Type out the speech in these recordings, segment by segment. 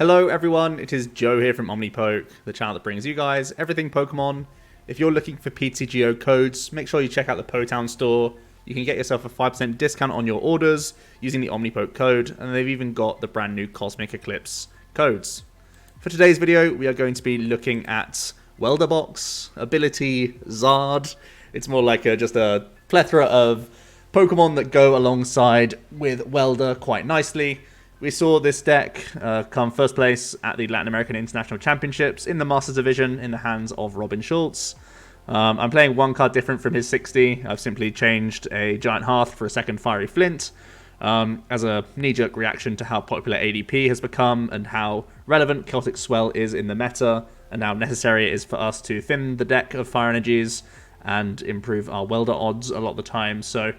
Hello everyone, it is Joe here from OmniPoke, the channel that brings you guys everything Pokemon. If you're looking for PTGO codes, make sure you check out the Potown store. You can get yourself a 5% discount on your orders using the OmniPoke code, and they've even got the brand new Cosmic Eclipse codes. For today's video, we are going to be looking at Welderbox, Ability, Zard. It's more like just a plethora of Pokemon that go alongside with Welder quite nicely. We saw this deck come first place at the Latin American International Championships in the Masters Division in the hands of Robin Schultz. I'm playing one card different from his 60. I've simply changed a Giant Hearth for a second Fiery Flint as a knee-jerk reaction to how popular ADP has become and how relevant Celtic Swell is in the meta, and how necessary it is for us to thin the deck of Fire Energies and improve our Welder odds a lot of the time. So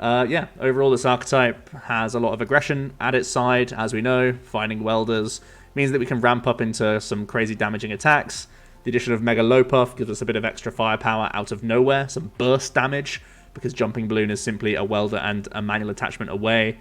yeah, overall this archetype has a lot of aggression at its side. As we know, finding Welders means that we can ramp up into some crazy damaging attacks. The addition of Mega Lopuff gives us a bit of extra firepower out of nowhere, some burst damage, because Jumping Balloon is simply a Welder and a manual attachment away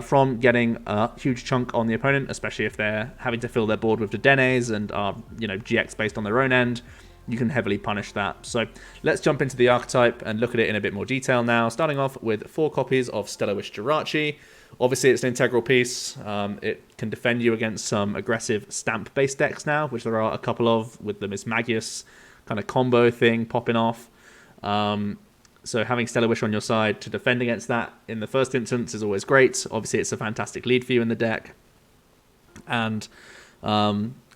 from getting a huge chunk on the opponent, especially if they're having to fill their board with Dedennes and are, GX based on their own end. You can heavily punish that. So let's jump into the archetype and look at it in a bit more detail now, starting off with 4 copies of Stellar Wish Jirachi. Obviously, it's an integral piece. It can defend you against some aggressive stamp-based decks now, which there are a couple of, with the Miss Magius kind of combo thing popping off. So having Stellar Wish on your side to defend against that in the first instance is always great. Obviously, it's a fantastic lead for you in the deck. And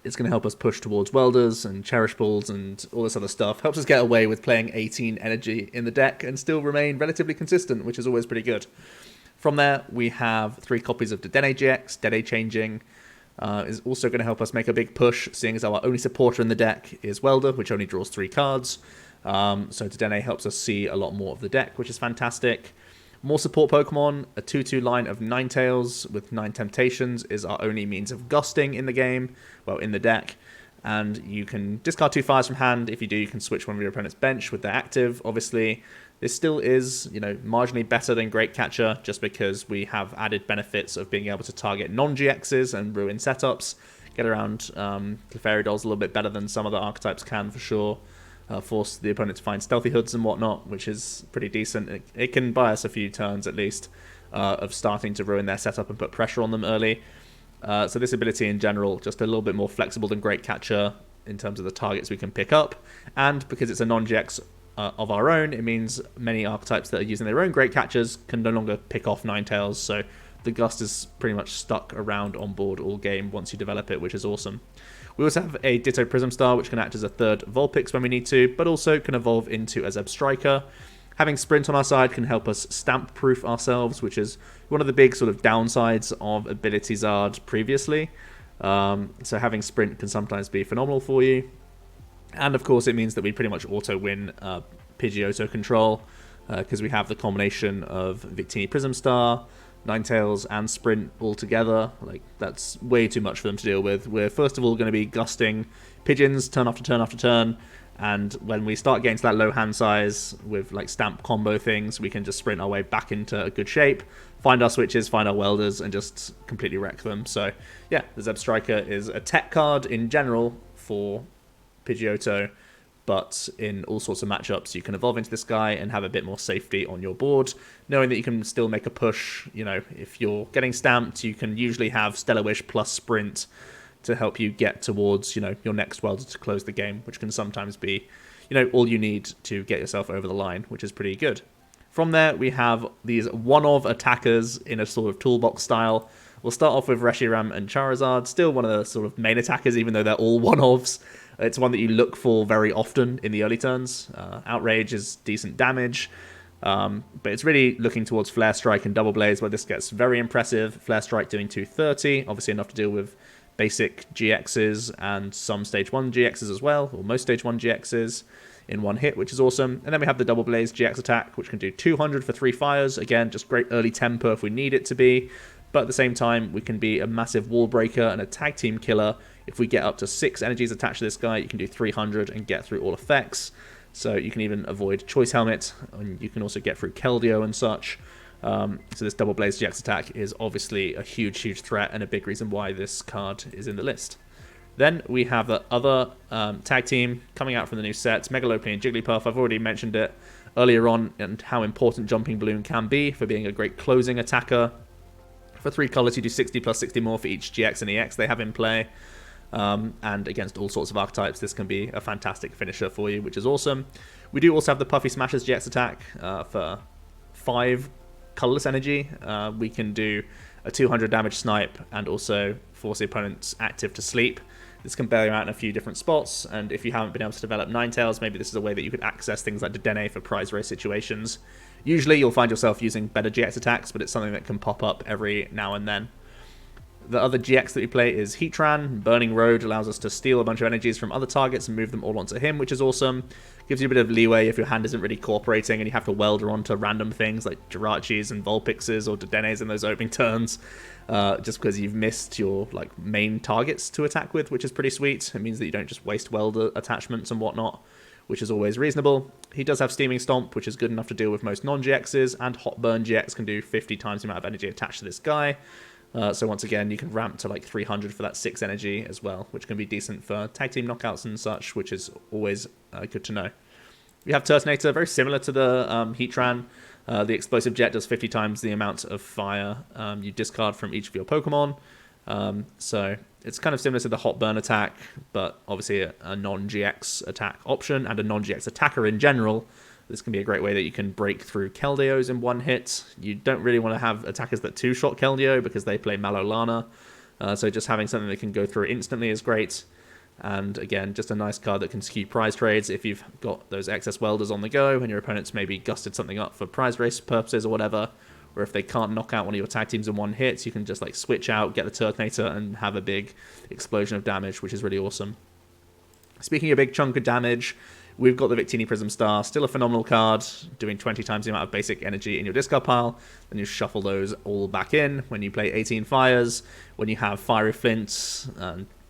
it's going to help us push towards Welders and Cherish Balls and all this other stuff. Helps us get away with playing 18 energy in the deck and still remain relatively consistent, which is always pretty good. From there, we have 3 copies of Dedenne-GX. Dedenne changing is also going to help us make a big push, seeing as our only supporter in the deck is Welder, which only draws 3 cards. So Dedenne helps us see a lot more of the deck, which is fantastic. More support Pokemon, a 2-2 line of Ninetales with 9 Temptations is our only means of gusting in the game, well, in the deck. And you can discard 2 fires from hand. If you do, you can switch one of your opponent's bench with their active. Obviously, this still is, marginally better than Great Catcher, just because we have added benefits of being able to target non-GXs and ruin setups, get around Clefairy Dolls a little bit better than some other archetypes can, for sure. Force the opponent to find Stealthy Hoods and whatnot, which is pretty decent. It can buy us a few turns, at least, of starting to ruin their setup and put pressure on them early. So this ability in general, just a little bit more flexible than Great Catcher in terms of the targets we can pick up. And because it's a non-GX of our own, it means many archetypes that are using their own Great Catchers can no longer pick off Ninetales. So the Gust is pretty much stuck around on board all game once you develop it, which is awesome. We also have a Ditto Prism Star, which can act as a third Vulpix when we need to, but also can evolve into a Zebstrika. Having Sprint on our side can help us stamp-proof ourselves, which is one of the big sort of downsides of Ability Zard previously. So having Sprint can sometimes be phenomenal for you. And of course, it means that we pretty much auto-win Pidgeotto control, because we have the combination of Victini Prism Star, Ninetales and Sprint all together. Like, that's way too much for them to deal with. We're first of all going to be gusting Pigeons turn after turn after turn, and when we start getting to that low hand size with like stamp combo things, we can just sprint our way back into a good shape, find our switches, find our Welders, and just completely wreck them. So yeah, the Zebstrika is a tech card in general for Pidgeotto, but in all sorts of matchups, you can evolve into this guy and have a bit more safety on your board, knowing that you can still make a push. If you're getting stamped, you can usually have Stellar Wish plus Sprint to help you get towards, your next Welder to close the game, which can sometimes be, all you need to get yourself over the line, which is pretty good. From there, we have these one-of attackers in a sort of toolbox style. We'll start off with Reshiram and Charizard, still one of the sort of main attackers, even though they're all one-ofs. It's one that you look for very often in the early turns. Outrage is decent damage, but it's really looking towards Flare Strike and Double Blaze, where this gets very impressive. Flare Strike doing 230, obviously enough to deal with basic GXs and some Stage 1 GXs as well, or most Stage 1 GXs in one hit, which is awesome. And then we have the Double Blaze GX attack, which can do 200 for 3 fires. Again, just great early tempo if we need it to be. But at the same time, we can be a massive wall breaker and a tag team killer. If we get up to 6 energies attached to this guy, you can do 300 and get through all effects. So you can even avoid Choice Helmet, and you can also get through Keldeo and such. So this Double Blaze GX attack is obviously a huge threat and a big reason why this card is in the list. Then we have the other tag team coming out from the new sets, Mega Lopunny and Jigglypuff. I've already mentioned it earlier on and how important Jumping Balloon can be for being a great closing attacker. For 3 colors, you do 60 plus 60 more for each GX and EX they have in play. And against all sorts of archetypes, this can be a fantastic finisher for you, which is awesome. We do also have the Puffy Smashers GX attack for 5 colorless energy. We can do a 200 damage snipe and also force the opponent's active to sleep. This can bail you out in a few different spots, and if you haven't been able to develop Ninetales, maybe this is a way that you could access things like Dedenne for prize race situations. Usually you'll find yourself using better GX attacks, but it's something that can pop up every now and then. The other GX that we play is Heatran. Burning Road allows us to steal a bunch of energies from other targets and move them all onto him, which is awesome. Gives you a bit of leeway if your hand isn't really cooperating and you have to welder onto random things like Jirachis and Vulpixes or Dedennes in those opening turns, just because you've missed your main targets to attack with, which is pretty sweet. It means that you don't just waste welder attachments and whatnot, which is always reasonable. He does have Steaming Stomp, which is good enough to deal with most non-GXs, and Hot Burn GX can do 50 times the amount of energy attached to this guy. So once again, you can ramp to 300 for that 6 energy as well, which can be decent for tag team knockouts and such, which is always good to know. We have Turtonator, very similar to the Heatran. The Explosive Jet does 50 times the amount of fire you discard from each of your Pokemon. So it's kind of similar to the Hot Burn attack, but obviously a non-GX attack option and a non-GX attacker in general. This can be a great way that you can break through Keldeos in one hit. You don't really want to have attackers that two-shot Keldeo because they play Malolana. So just having something that can go through instantly is great. And again, just a nice card that can skew prize trades if you've got those excess welders on the go and your opponent's maybe gusted something up for prize race purposes or whatever. Or if they can't knock out one of your tag teams in one hit, you can just switch out, get the Turtonator, and have a big explosion of damage, which is really awesome. Speaking of big chunk of damage, we've got the Victini Prism Star, still a phenomenal card, doing 20 times the amount of basic energy in your discard pile. Then you shuffle those all back in when you play 18 fires, when you have Fiery Flints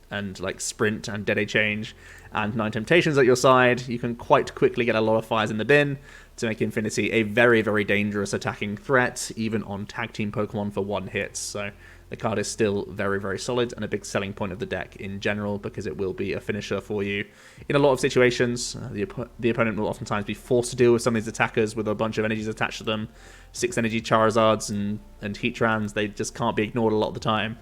and Sprint and Dead Change and 9 Temptations at your side. You can quite quickly get a lot of fires in the bin to make Infinity a very dangerous attacking threat, even on tag team Pokemon for one hit. So the card is still very solid and a big selling point of the deck in general because it will be a finisher for you in a lot of situations. The opponent will oftentimes be forced to deal with some of these attackers with a bunch of energies attached to them. 6 energy Charizards and Heatrans, they just can't be ignored a lot of the time.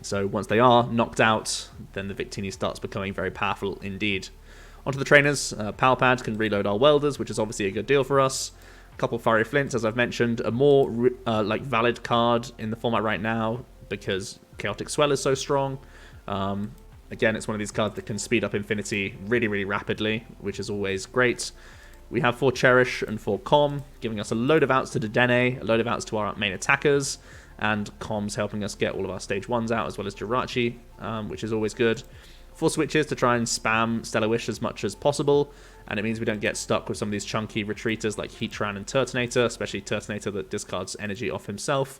So once they are knocked out, then the Victini starts becoming very powerful indeed. Onto the trainers, Pal Pad can reload our welders, which is obviously a good deal for us. A couple Fiery Flints, as I've mentioned, a more valid card in the format right now because Chaotic Swell is so strong. Again, it's one of these cards that can speed up Infinity really rapidly, which is always great. We have 4 Cherish and 4 Com, giving us a load of outs to Dedenne, a load of outs to our main attackers, and Com's helping us get all of our stage 1s out, as well as Jirachi, which is always good. 4 switches to try and spam Stellar Wish as much as possible, and it means we don't get stuck with some of these chunky retreaters like Heatran and Turtonator, especially Turtonator that discards energy off himself.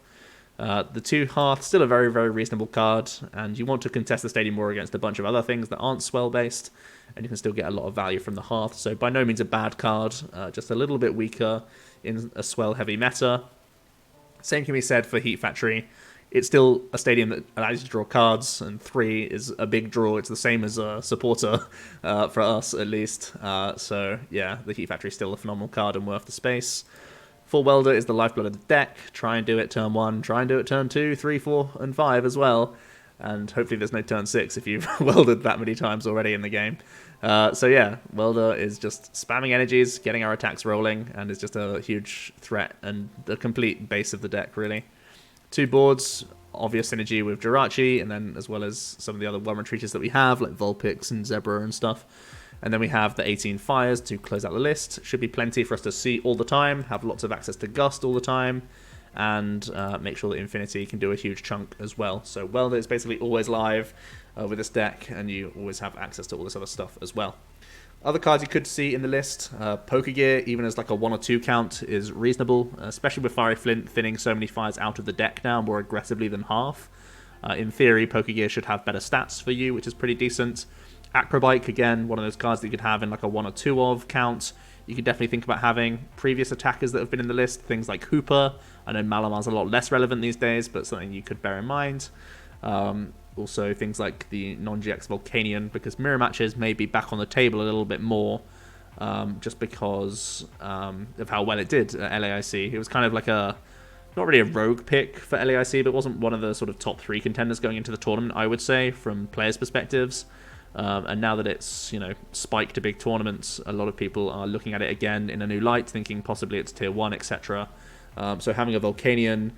The 2 Hearth, still a very reasonable card, and you want to contest the Stadium War against a bunch of other things that aren't Swell-based, and you can still get a lot of value from the Hearth, so by no means a bad card, just a little bit weaker in a Swell-heavy meta. Same can be said for Heat Factory. It's still a stadium that allows you to draw cards, and 3 is a big draw. It's the same as a supporter, for us at least. So yeah, the Heat Factory is still a phenomenal card and worth the space. 4 Welder is the lifeblood of the deck. Try and do it turn 1, try and do it turn 2, 3, 4, and 5 as well. And hopefully there's no turn 6 if you've welded that many times already in the game. So yeah, Welder is just spamming energies, getting our attacks rolling, and is just a huge threat and the complete base of the deck, really. 2 boards, obvious synergy with Jirachi, and then as well as some of the other one retreaters that we have, like Vulpix and Zebra and stuff. And then we have the 18 fires to close out the list. Should be plenty for us to see all the time, have lots of access to Gust all the time, and make sure that Infinity can do a huge chunk as well. So Welder is basically always live with this deck, and you always have access to all this other stuff as well. Other cards you could see in the list, Pokegear, even as a 1 or 2 count, is reasonable, especially with Fiery Flint thinning so many fires out of the deck now more aggressively than half. In theory, Pokegear should have better stats for you, which is pretty decent. Acrobike, again, one of those cards that you could have in a 1 or 2 of count. you could definitely think about having previous attackers that have been in the list, things like Hooper. I know Malamar's a lot less relevant these days, but something you could bear in mind. Also, things like the non-GX Volcanion, because mirror matches may be back on the table a little bit more, just because of how well it did at LAIC. It was kind of like not really a rogue pick for LAIC, but it wasn't one of the sort of top 3 contenders going into the tournament, I would say, from players' perspectives. And now that it's, spiked to big tournaments, a lot of people are looking at it again in a new light, thinking possibly it's tier 1, etc. So having a Volcanion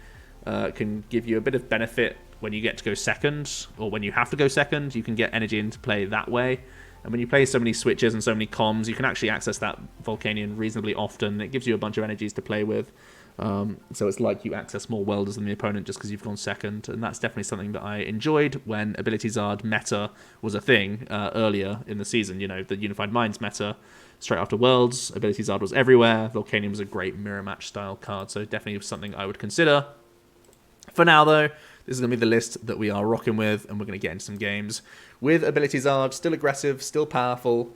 can give you a bit of benefit when you get to go second, or when you have to go second. You can get energy into play that way. And when you play so many switches and so many comms, you can actually access that Volcanion reasonably often. It gives you a bunch of energies to play with. So it's like you access more welders than the opponent just because you've gone second, and that's definitely something that I enjoyed when Ability Zard meta was a thing earlier in the season. The Unified Minds meta straight after Worlds, Ability Zard was everywhere. Volcanion was a great mirror match style card, so definitely something I would consider. For now, though, this is going to be the list that we are rocking with, and we're going to get into some games with Ability Zard. Still aggressive, still powerful.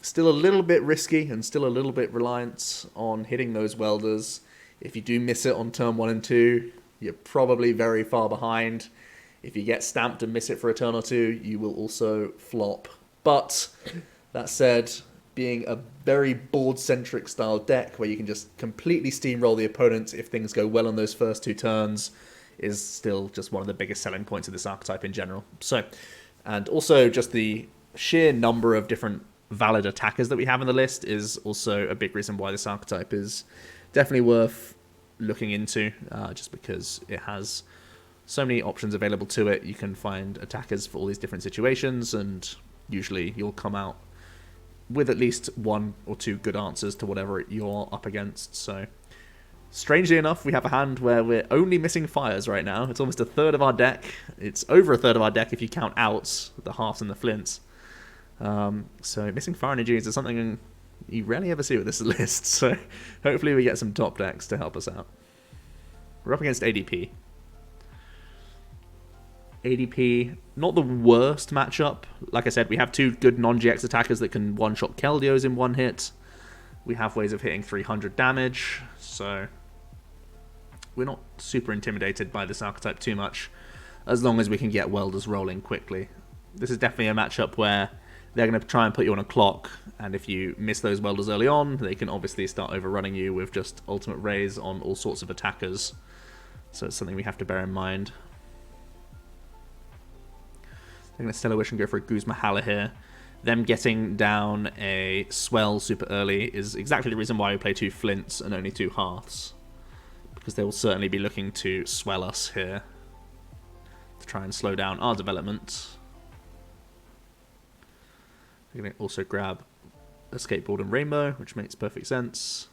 Still a little bit risky and still a little bit reliant on hitting those welders. If you do miss it on turn 1 and 2, you're probably very far behind. If you get stamped and miss it for a turn or 2, you will also flop. But that said, being a very board-centric style deck where you can just completely steamroll the opponent if things go well on those first 2 turns is still just one of the biggest selling points of this archetype in general. So, and also just the sheer number of different valid attackers that we have in the list is also a big reason why this archetype is definitely worth looking into, just because it has so many options available to it. You can find attackers for all these different situations, and usually you'll come out with at least 1 or 2 good answers to whatever you're up against. So strangely enough, we have a hand where we're only missing fires right now. It's almost a third of our deck. It's over a third of our deck if you count outs, the halves and the flints. So missing fire energies is something you rarely ever see with this list, so hopefully we get some top decks to help us out. We're up against ADP. ADP, not the worst matchup. Like I said, we have 2 good non-GX attackers that can one-shot Keldeos in 1 hit. We have ways of hitting 300 damage, so we're not super intimidated by this archetype too much, as long as we can get welders rolling quickly. This is definitely a matchup where they're going to try and put you on a clock, and if you miss those welders early on, they can obviously start overrunning you with just ultimate rays on all sorts of attackers. So it's something we have to bear in mind. They're going to Stellar Wish and go for a Guzma here. Them getting down a Swell super early is exactly the reason why we play 2 Flints and only 2 Hearths, because they will certainly be looking to swell us here to try and slow down our development. They're going to also grab a Skateboard and Rainbow, which makes perfect sense.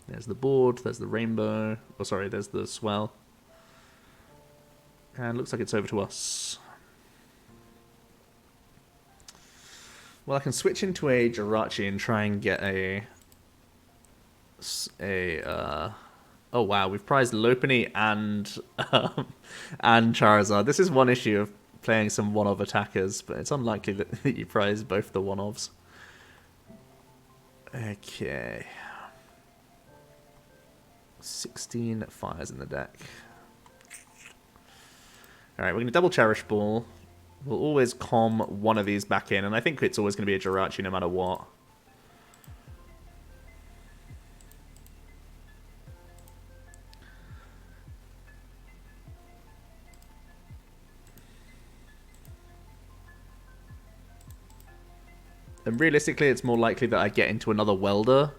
There's the board, there's the Rainbow. Oh, sorry, there's the Swell. And looks like it's over to us. Well, I can switch into a Jirachi and try and get oh wow, we've prized Lopunny and Charizard. This is one issue of playing some one-of attackers, but it's unlikely that you prize both the one-ofs. Okay. 16 fires in the deck. Alright, we're going to double Cherish Ball. We'll always com one of these back in, and I think it's always going to be a Jirachi no matter what. And realistically, it's more likely that I get into another Welder.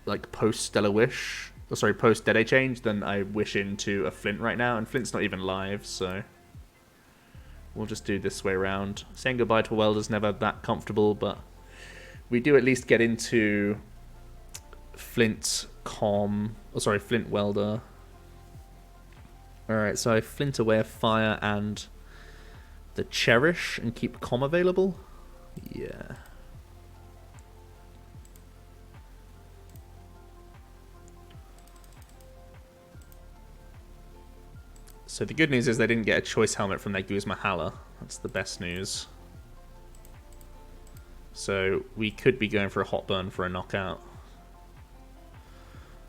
Like post Stellar Wish. Oh, sorry, post Dead Day Change than I wish into a Flint right now. And Flint's not even live, so we'll just do this way around. Saying goodbye to a Welder's never that comfortable, but we do at least get into Flint Flint Welder. Alright, so I Flint away a Fire and the Cherish and keep Com available? Yeah. So the good news is they didn't get a choice helmet from their Guzma Hala. That's the best news. So we could be going for a hot burn for a knockout.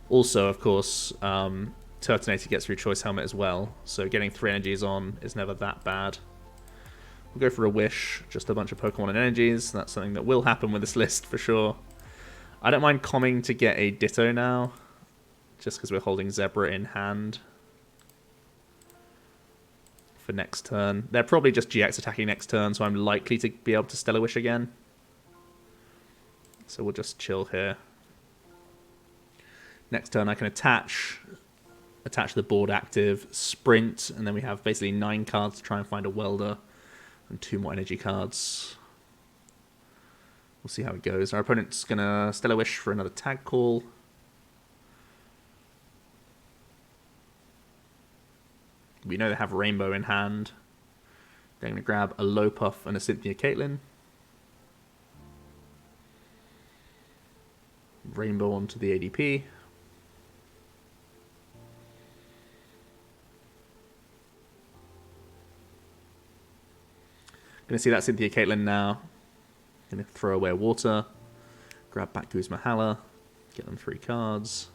Also, of course, Turtonator gets through choice helmet as well. So getting 3 energies on is never that bad. We'll go for a wish, just a bunch of Pokemon and energies. That's something that will happen with this list for sure. I don't mind comming to get a Ditto now, just because we're holding Zebra in hand for next turn. They're probably just GX attacking next turn, so I'm likely to be able to Stellar Wish again. So we'll just chill here. Next turn I can attach the board active, sprint, and then we have basically 9 cards to try and find a Welder, and 2 more energy cards. We'll see how it goes. Our opponent's going to Stellar Wish for another tag call. We know they have Rainbow in hand. They're going to grab a Lopuff and a Cynthia Caitlyn. Rainbow onto the ADP. Going to see that Cynthia Caitlyn now. Going to throw away water. Grab back Guzma Hala. Get them 3 cards.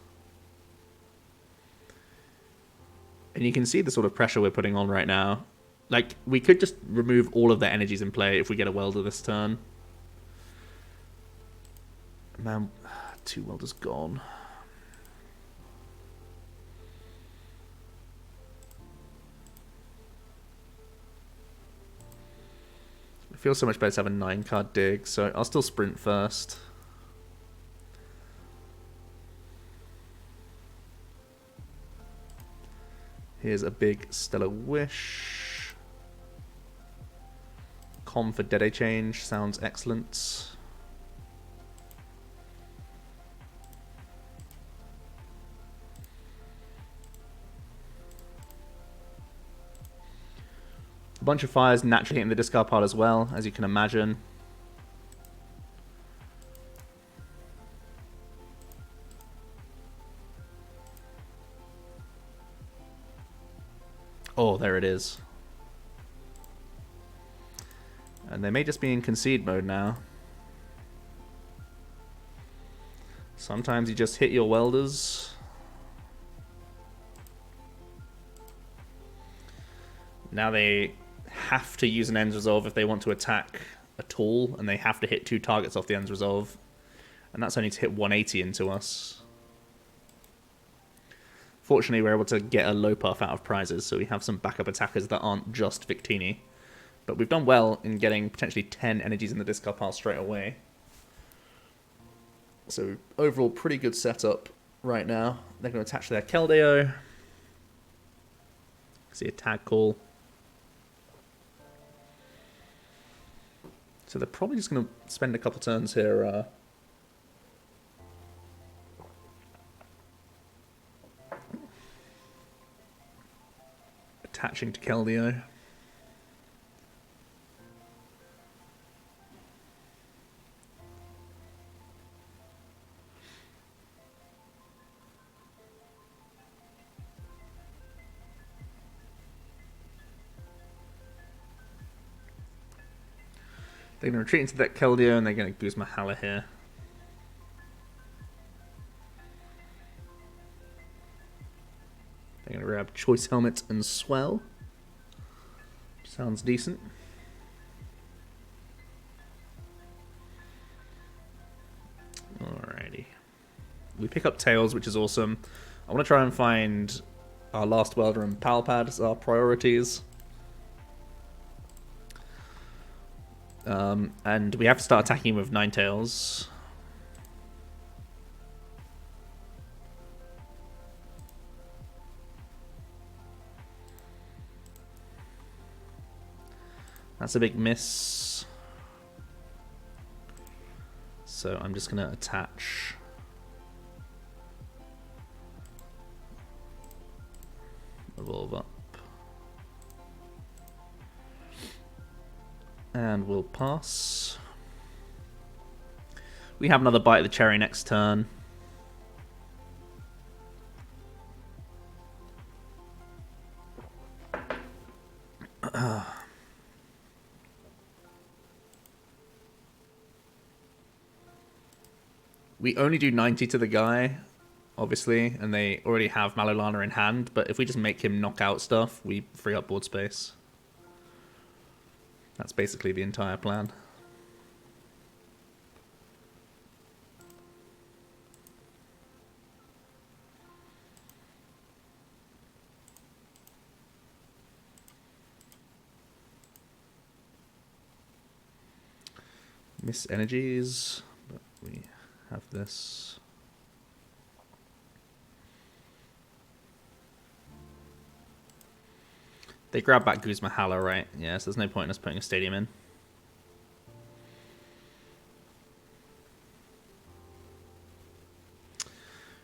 And you can see the sort of pressure we're putting on right now. Like, we could just remove all of their energies in play if we get a Welder this turn. Man, 2 Welders gone. It feels so much better to have a 9-card dig, so I'll still sprint first. Here's a big Stellar Wish. Com for Dedenne change sounds excellent. A bunch of fires naturally hitting the discard pile as well, as you can imagine. Oh, there it is. And they may just be in concede mode now. Sometimes you just hit your Welders. Now they have to use an Ends Resolve if they want to attack at all, and they have to hit 2 targets off the Ends Resolve. And that's only to hit 180 into us. Fortunately, we're able to get a Lopuff out of prizes, so we have some backup attackers that aren't just Victini. But we've done well in getting potentially 10 energies in the discard pile straight away. So overall, pretty good setup right now. They're going to attach their Keldeo. See a tag call. So they're probably just going to spend a couple turns here attaching to Keldeo. They're going to retreat into that Keldeo and they're going to Guzma Hala here. They're going to grab Choice Helmet and Swell. Sounds decent. Alrighty. We pick up Tails, which is awesome. I want to try and find our last Welder and Pal Pad as our priorities. And we have to start attacking with Ninetales. That's a big miss. So I'm just going to attach. Evolve up. And we'll pass. We have another bite of the cherry next turn. We only do 90 to the guy, obviously, and they already have Malolana in hand, but if we just make him knock out stuff, we free up board space. That's basically the entire plan. Miss energies, but we have this. They grab back Guzma Hala, right? Yeah, so there's no point in us putting a stadium in.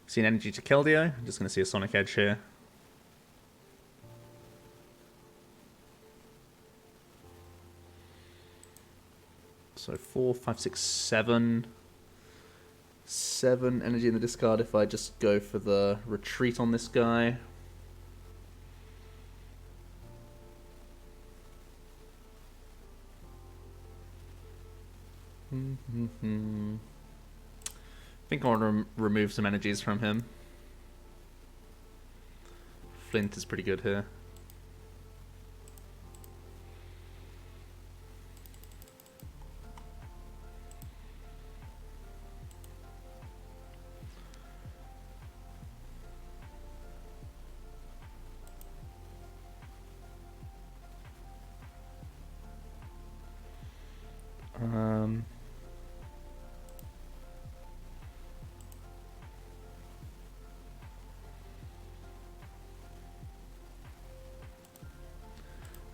See an energy to Keldeo. I'm just going to see a Sonic Edge here. So 4, 5, 6, 7. 7 energy in the discard if I just go for the retreat on this guy. I think I want to remove some energies from him. Flint is pretty good here.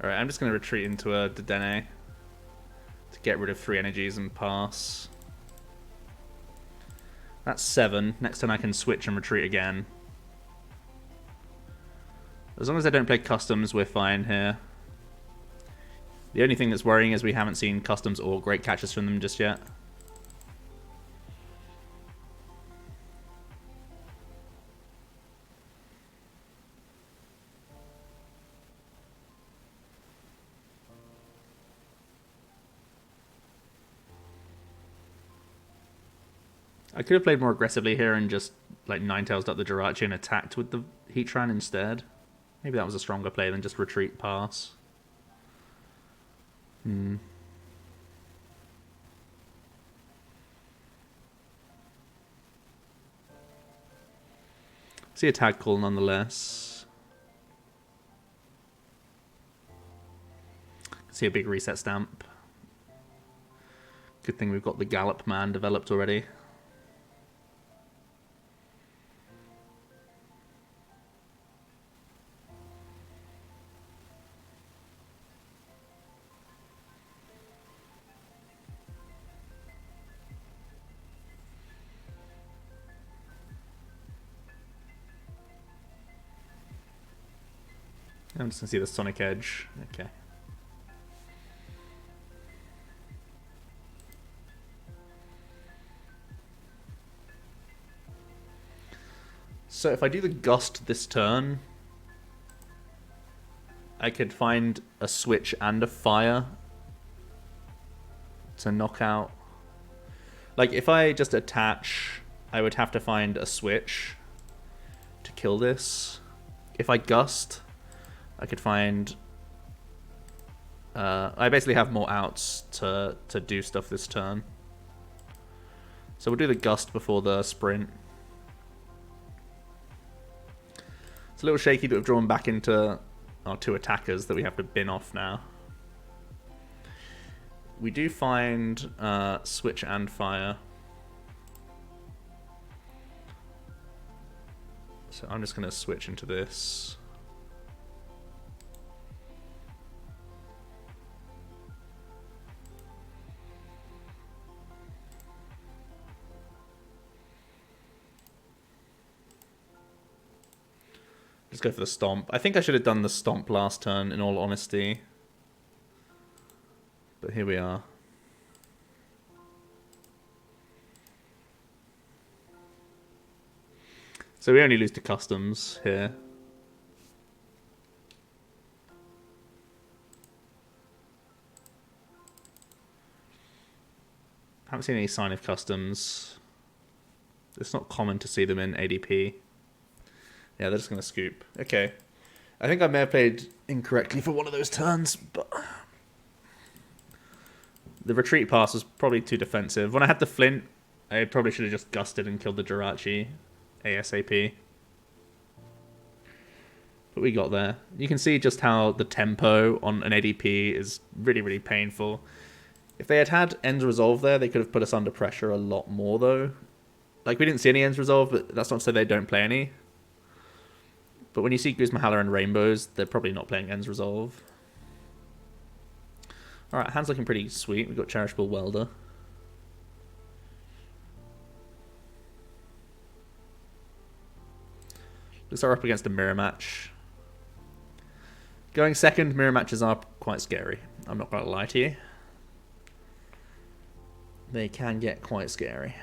Alright, I'm just going to retreat into a Dedenne to get rid of 3 energies and pass. That's 7. Next turn I can switch and retreat again. As long as I don't play customs, we're fine here. The only thing that's worrying is we haven't seen customs or great catches from them just yet. I could have played more aggressively here and just like Ninetales up the Jirachi and attacked with the Heatran instead. Maybe that was a stronger play than just retreat pass. See a tag call nonetheless. See a big reset stamp. Good thing we've got the Gallop Man developed already. I'm just going to see the Sonic Edge. Okay. So if I do the Gust this turn, I could find a switch and a fire to knock out. Like, if I just attach, I would have to find a switch to kill this. If I Gust, I could find... I basically have more outs to do stuff this turn. So we'll do the Gust before the Sprint. It's a little shaky that we've drawn back into our 2 attackers that we have to bin off now. We do find Switch and Fire. So I'm just going to switch into this. Let's go for the Stomp. I think I should have done the Stomp last turn, in all honesty. But here we are. So we only lose to Customs here. Haven't seen any sign of customs. It's not common to see them in ADP. Yeah, they're just going to scoop. Okay. I think I may have played incorrectly for one of those turns, but... The retreat pass was probably too defensive. When I had the Flint, I probably should have just gusted and killed the Jirachi ASAP. But we got there. You can see just how the tempo on an ADP is really, really painful. If they had had Ends Resolve there, they could have put us under pressure a lot more, though. Like, we didn't see any Ends Resolve, but that's not to say they don't play any. But when you see Guzmahala and Rainbows, they're probably not playing Ends Resolve. Alright, hand's looking pretty sweet. We've got Cherish Ball Welder. Looks like we're up against a mirror match. Going second, mirror matches are quite scary. I'm not going to lie to you. They can get quite scary.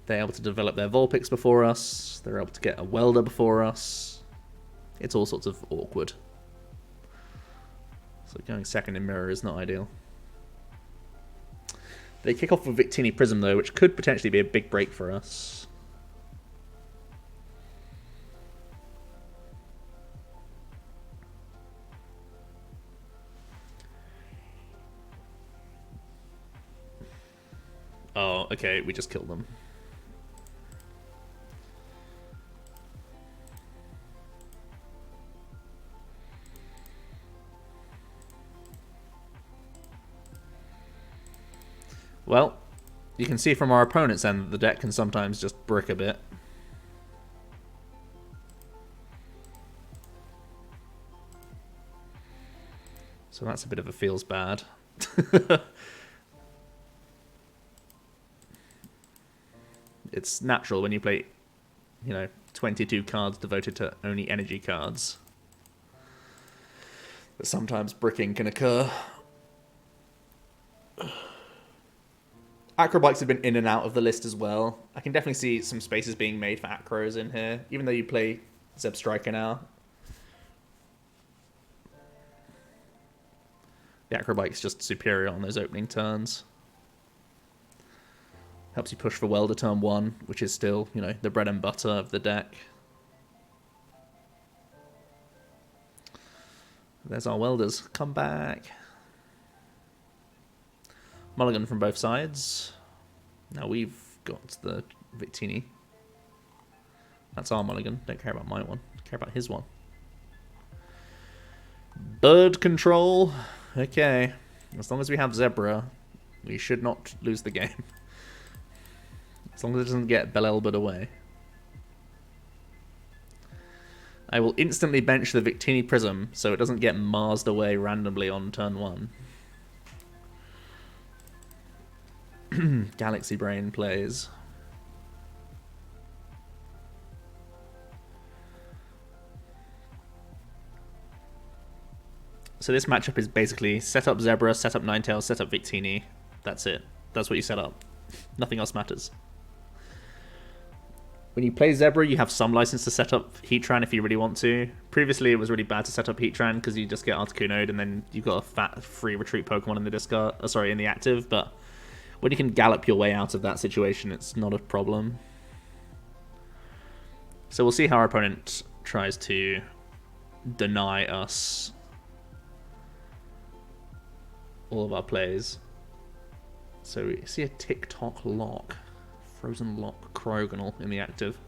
They're able to develop their Vulpix before us. They're able to get a Welder before us. It's all sorts of awkward. So going second in mirror is not ideal. They kick off with Victini Prism though, which could potentially be a big break for us. Oh, okay, we just killed them. Well, you can see from our opponent's end that the deck can sometimes just brick a bit. So that's a bit of a feels bad. It's natural when you play, 22 cards devoted to only energy cards. But sometimes bricking can occur. Acrobikes have been in and out of the list as well. I can definitely see some spaces being made for Acros in here, even though you play Zebstrika now. The Acrobike's just superior on those opening turns. Helps you push for Welder turn 1, which is still, the bread and butter of the deck. There's our Welders. Come back. Mulligan from both sides. Now we've got the Victini. That's our Mulligan. Don't care about my one. Care about his one. Bird control. Okay. As long as we have Zebra, we should not lose the game. As long as it doesn't get Bell-Elbowed away. I will instantly bench the Victini Prism so it doesn't get Marsed away randomly on turn 1. Galaxy Brain plays. So this matchup is basically set up Zebra, set up Ninetales, set up Victini. That's it. That's what you set up. Nothing else matters. When you play Zebra, you have some license to set up Heatran if you really want to. Previously, it was really bad to set up Heatran because you just get Articuno and then you've got a fat free retreat Pokemon in the discard. In the active, but when you can gallop your way out of that situation, it's not a problem. So we'll see how our opponent tries to deny us all of our plays. So we see a TikTok lock. Frozen Lock Cryogonal in the active.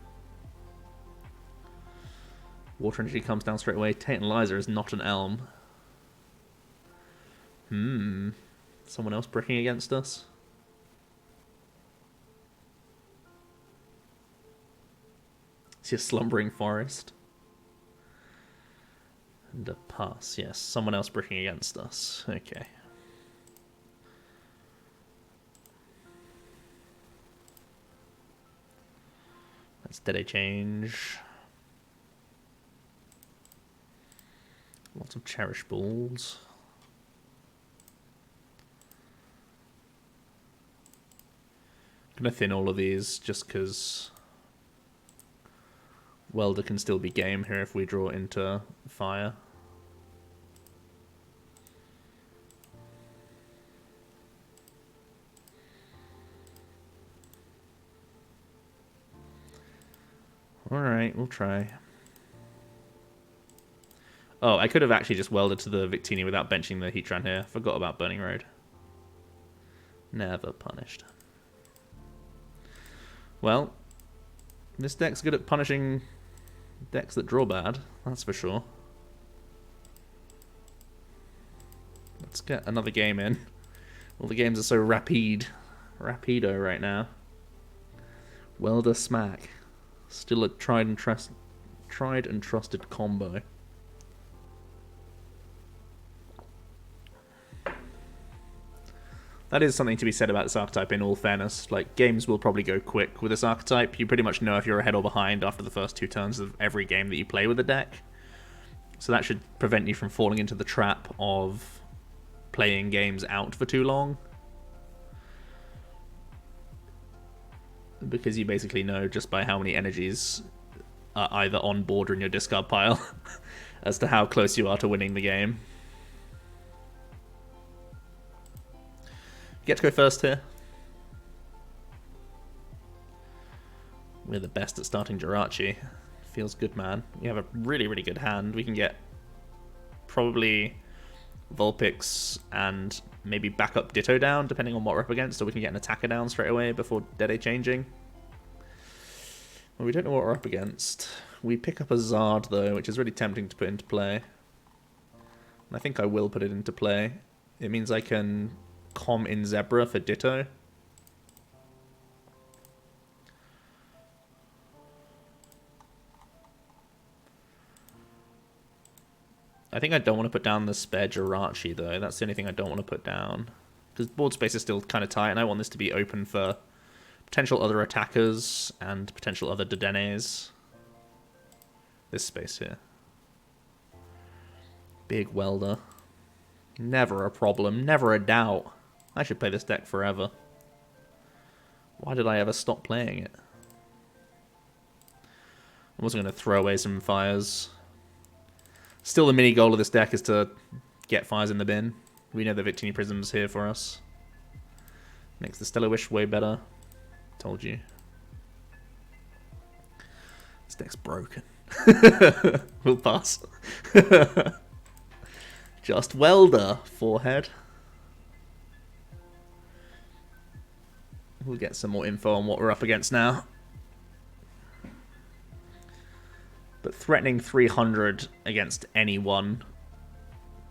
Water Energy comes down straight away. Tantalizer is not an Elm. Someone else bricking against us? See a Slumbering Forest. And a pass, yes. Someone else bricking against us. Okay. That's Dedenne change. Lots of Cherish Balls. I'm going to thin all of these just because Welder can still be game here if we draw into fire. Alright, we'll try. Oh, I could have actually just welded to the Victini without benching the Heatran here. Forgot about Burning Road. Never punished. Well, this deck's good at punishing decks that draw bad, that's for sure. Let's get another game in. All the games are so rapido right now. Welder Smack. Still a tried and trusted combo. That is something to be said about this archetype in all fairness. Like, games will probably go quick with this archetype. You pretty much know if you're ahead or behind after the first 2 turns of every game that you play with the deck. So that should prevent you from falling into the trap of playing games out for too long. Because you basically know just by how many energies are either on board or in your discard pile as to how close you are to winning the game. Get to go first here. We're the best at starting Jirachi. Feels good, man. We have a really, really good hand. We can get probably Vulpix and maybe back up Ditto down, depending on what we're up against, or we can get an attacker down straight away before Dedenne changing. Well, we don't know what we're up against. We pick up a Zard, though, which is really tempting to put into play. And I think I will put it into play. It means I can com in Zebra for Ditto. I think I don't want to put down the spare Jirachi, though. That's the only thing I don't want to put down. Because board space is still kind of tight, and I want this to be open for potential other attackers and potential other Dedennes. This space here. Big Welder. Never a problem, never a doubt. I should play this deck forever. Why did I ever stop playing it? I wasn't going to throw away some fires. Still, the mini goal of this deck is to get fires in the bin. We know the Victini Prism's here for us. Makes the Stellar Wish way better. Told you. This deck's broken. We'll pass. Just Welder, forehead. We'll get some more info on what we're up against now. But threatening 300 against anyone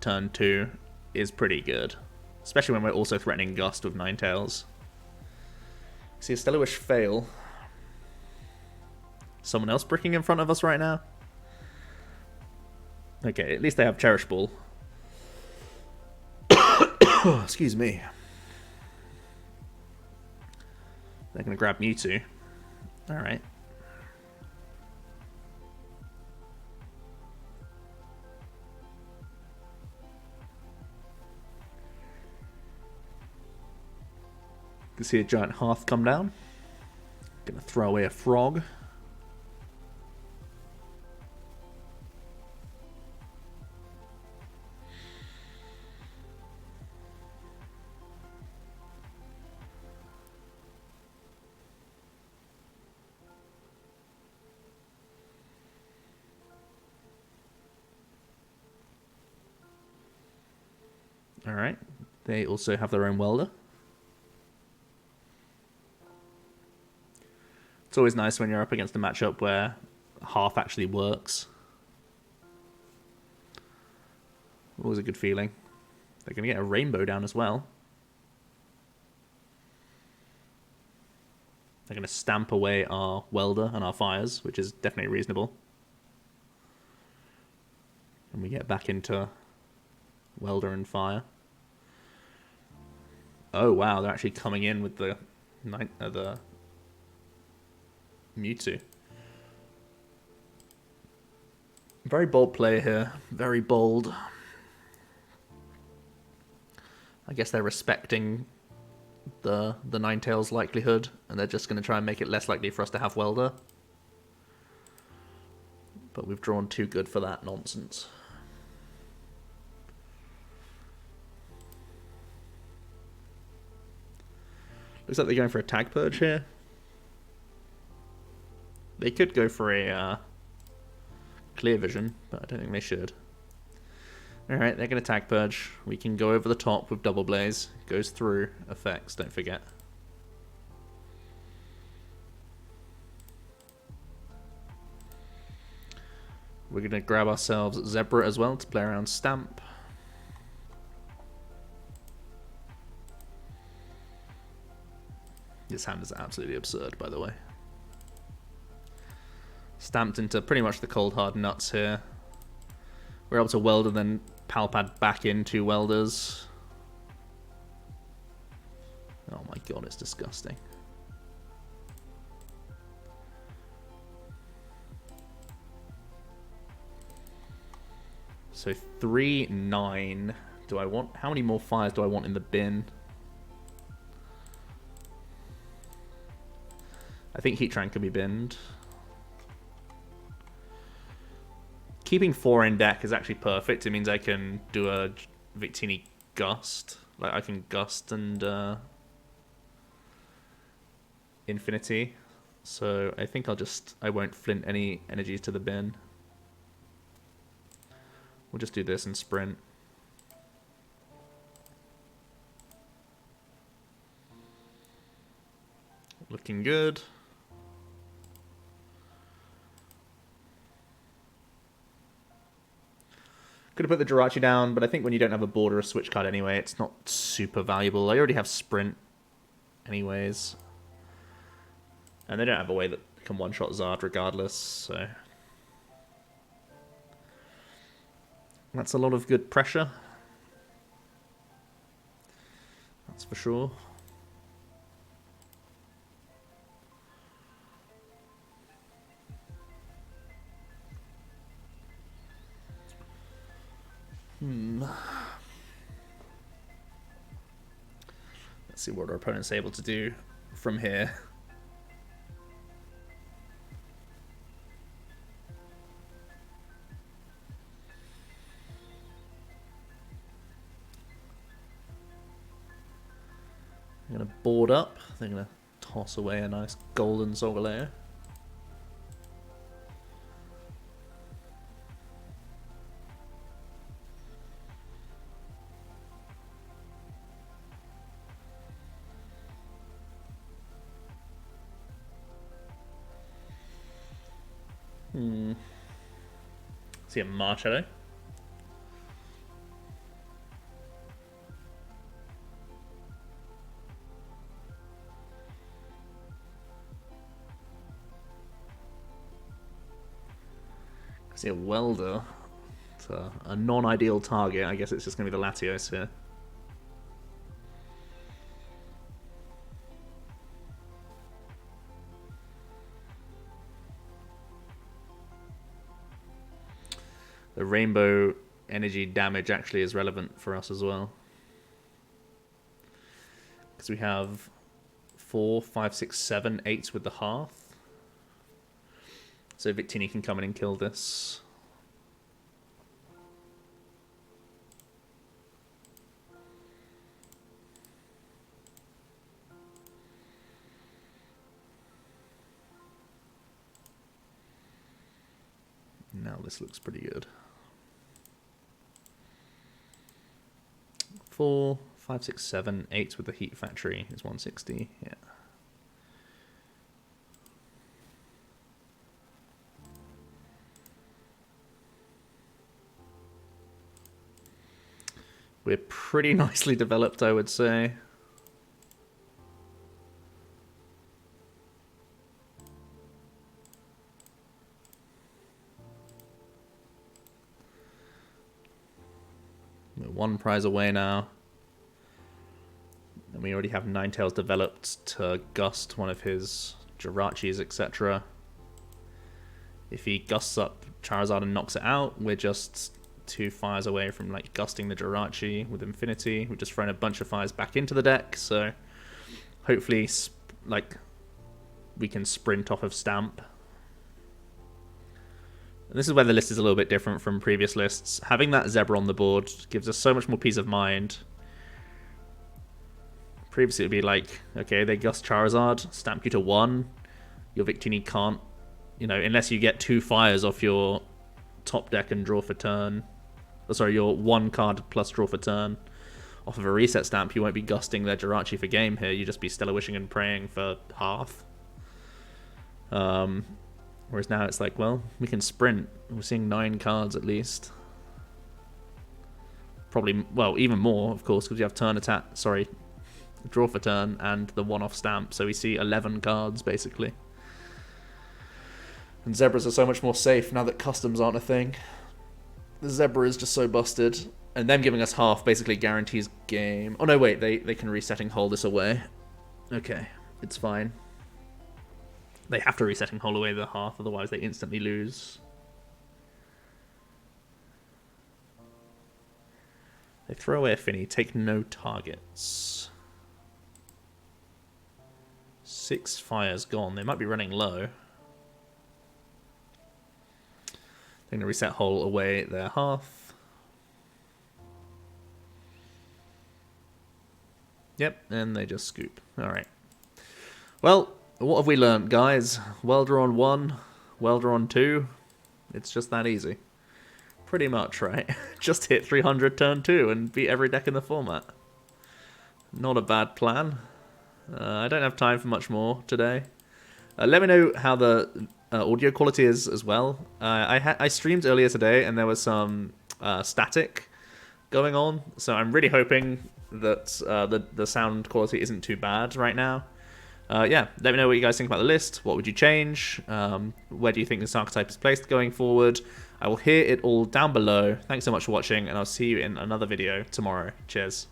turn 2 is pretty good. Especially when we're also threatening Gust with Ninetales. See a Stellar Wish fail. Someone else bricking in front of us right now? Okay, at least they have Cherish Ball. Excuse me. They're going to grab Mewtwo. Alright. You can see a Giant Hearth come down. Gonna throw away a frog. Alright, they also have their own Welder. It's always nice when you're up against a matchup where half actually works. Always a good feeling. They're going to get a rainbow down as well. They're going to stamp away our Welder and our fires, which is definitely reasonable. And we get back into Welder and fire. Oh wow, they're actually coming in with the Mewtwo. Very bold play here. Very bold. I guess they're respecting the Ninetales likelihood, and they're just going to try and make it less likely for us to have Welder. But we've drawn too good for that nonsense. Looks like they're going for a Tag Purge here. They could go for a clear vision, but I don't think they should. Alright, they're going to Tag Purge. We can go over the top with Double Blaze. Goes through effects, don't forget. We're going to grab ourselves Zebra as well to play around Stamp. This hand is absolutely absurd, by the way. Stamped into pretty much the cold hard nuts here. We're able to Welder, then Pal Pad back into Welders. Oh my god, it's disgusting. So 3, 9. Do I want... How many more fires do I want in the bin? I think Heatran can be binned. Keeping 4 in deck is actually perfect. It means I can do a Victini Gust. Like, I can Gust and Infinity. So I think I won't flint any energies to the bin. We'll just do this and sprint. Looking good. Could have put the Jirachi down, but I think when you don't have a board or a switch card anyway, it's not super valuable. I already have sprint anyways. And they don't have a way that can one-shot Zard regardless, so... That's a lot of good pressure. That's for sure. Let's see what our opponent's able to do from here. I'm going to board up. They're going to toss away a nice golden Solgaleo. See a Marshadow. See a Welder. It's a non-ideal target. I guess it's just going to be the Latios here. The rainbow energy damage actually is relevant for us as well. Because we have 4, 5, 6, 7, 8 with the Hearth. So Victini can come in and kill this. Now this looks pretty good. 4, 5, 6, 7, 8 with the Heat Factory is 160. Yeah. We're pretty nicely developed, I would say. We're 1 prize away now. And we already have Ninetales developed to gust one of his Jirachis, etc. If he gusts up Charizard and knocks it out, we're just 2 fires away from like gusting the Jirachi with Infinity. We've just thrown a bunch of fires back into the deck, so hopefully like we can sprint off of Stamp. And this is where the list is a little bit different from previous lists. Having that Zebra on the board gives us so much more peace of mind. Previously it would be like, okay, they gust Charizard, stamp you to 1. Your Victini can't you know, unless you get 2 fires off your top deck and draw for turn, oh, sorry, your 1 card plus draw for turn off of a reset stamp, you won't be gusting their Jirachi for game here. You just be Stellar Wishing and praying for half. Whereas now it's like, well, we can sprint. We're seeing 9 cards at least. Probably, well, even more, of course, because you have turn attack, sorry, draw for turn and the 1-off stamp. So we see 11 cards, basically. And Zebras are so much more safe now that customs aren't a thing. The Zebra is just so busted. And them giving us half basically guarantees game. Oh no, wait, they can resetting hole this away. Okay, it's fine. They have to resetting hole away the half, otherwise they instantly lose. They throw away a Finny, take no targets. 6 fires gone. They might be running low. They're going to reset hole away their half. Yep, and they just scoop. Alright. Well, what have we learned, guys? Welder on 1, Welder on 2. It's just that easy. Pretty much, right? Just hit 300 turn 2 and beat every deck in the format. Not a bad plan. I don't have time for much more today. Let me know how the audio quality is as well. I streamed earlier today and there was some static going on, so I'm really hoping that the sound quality isn't too bad right now. Yeah, let me know what you guys think about the list. What would you change? Where do you think this archetype is placed going forward? I will hear it all down below. Thanks so much for watching, and I'll see you in another video tomorrow. Cheers.